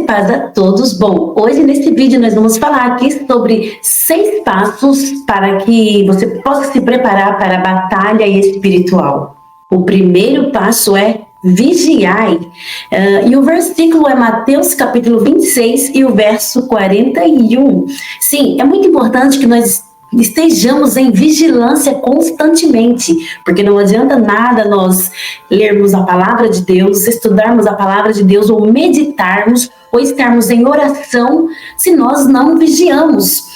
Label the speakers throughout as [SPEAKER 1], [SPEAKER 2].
[SPEAKER 1] paz a todos. Bom, hoje nesse vídeo nós vamos falar aqui sobre 6 passos para que você possa se preparar para a batalha espiritual. O primeiro passo é vigiai. E o versículo é Mateus capítulo 26 e o verso 41. Sim, é muito importante que nós estejamos em vigilância constantemente, porque não adianta nada nós lermos a palavra de Deus, estudarmos a palavra de Deus ou meditarmos ou estarmos em oração se nós não vigiamos.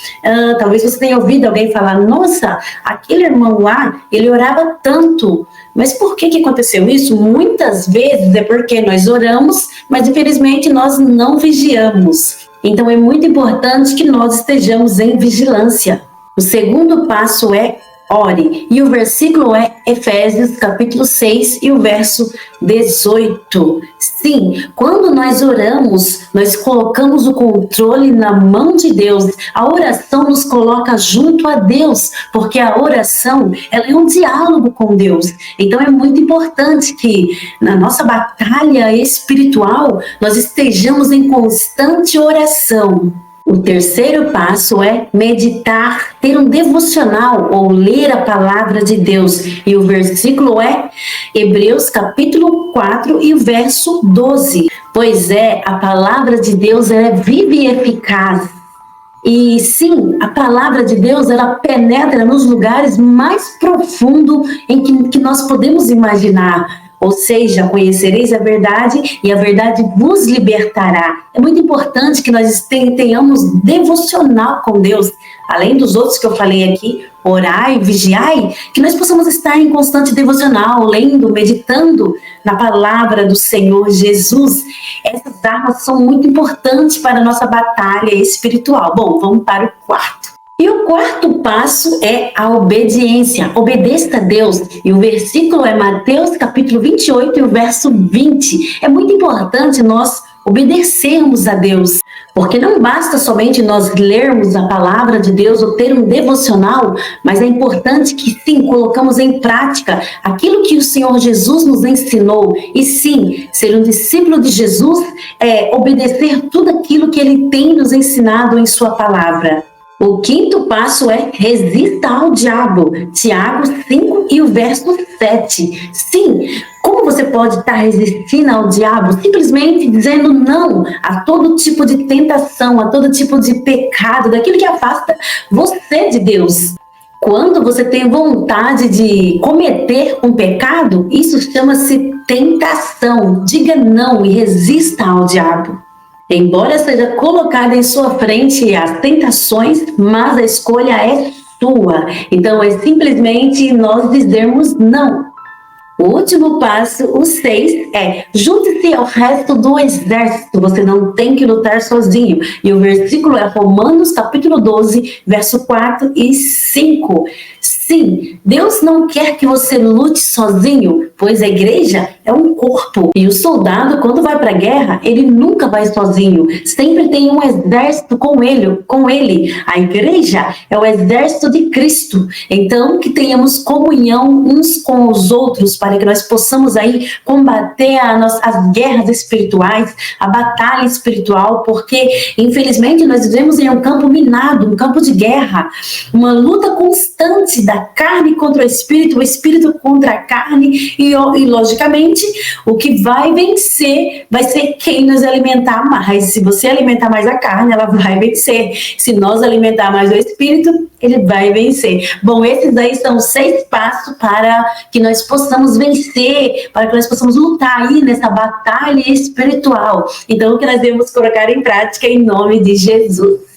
[SPEAKER 1] Talvez você tenha ouvido alguém falar, nossa, aquele irmão lá, ele orava tanto, mas por que aconteceu isso? Muitas vezes é porque nós oramos, mas infelizmente nós não vigiamos. Então é muito importante que nós estejamos em vigilância. O segundo passo é ore, e o versículo é Efésios capítulo 6 e o verso 18. Sim, quando nós oramos, nós colocamos o controle na mão de Deus. A oração nos coloca junto a Deus, porque a oração ela é um diálogo com Deus. Então é muito importante que na nossa batalha espiritual nós estejamos em constante oração. O terceiro passo é meditar, ter um devocional ou ler a palavra de Deus. E o versículo é Hebreus capítulo 4 e o verso 12. Pois a palavra de Deus é viva e eficaz. E sim, a palavra de Deus ela penetra nos lugares mais profundos em que nós podemos imaginar. Ou seja, conhecereis a verdade e a verdade vos libertará. É muito importante que nós tenhamos devocional com Deus. Além dos outros que eu falei aqui, orai, vigiai, que nós possamos estar em constante devocional, lendo, meditando na palavra do Senhor Jesus. Essas armas são muito importantes para a nossa batalha espiritual. Bom, vamos para o quarto. E o quarto passo é a obediência. Obedeça a Deus. E o versículo é Mateus capítulo 28 e o verso 20. É muito importante nós obedecermos a Deus, porque não basta somente nós lermos a palavra de Deus ou ter um devocional, mas é importante que sim, colocamos em prática aquilo que o Senhor Jesus nos ensinou. E sim, ser um discípulo de Jesus é obedecer tudo aquilo que Ele tem nos ensinado em sua palavra. O quinto passo é resista ao diabo. Tiago 5 e o verso 7. Sim, como você pode estar resistindo ao diabo? Simplesmente dizendo não a todo tipo de tentação, a todo tipo de pecado, daquilo que afasta você de Deus. Quando você tem vontade de cometer um pecado, isso chama-se tentação. Diga não e resista ao diabo. Embora seja colocada em sua frente as tentações, mas a escolha é sua. Então é simplesmente nós dizermos não. O último passo, o 6, é junte-se ao resto do exército. Você não tem que lutar sozinho. E o versículo é Romanos capítulo 12, verso 4 e 5. Sim, Deus não quer que você lute sozinho, pois a igreja é um corpo. E o soldado, quando vai para a guerra, ele nunca vai sozinho. Sempre tem um exército com ele. A igreja é o exército de Cristo. Então, que tenhamos comunhão uns com os outros, para que nós possamos aí combater as guerras espirituais, a batalha espiritual, porque, infelizmente, nós vivemos em um campo minado, um campo de guerra, uma luta constante da carne contra o espírito contra a carne, e logicamente o que vai vencer vai ser quem nos alimentar mais. Se você alimentar mais a carne, ela vai vencer. Se nós alimentar mais o espírito, ele vai vencer. Bom, esses aí são 6 passos para que nós possamos vencer, para que nós possamos lutar aí nessa batalha espiritual. Então, o que nós devemos colocar em prática em nome de Jesus.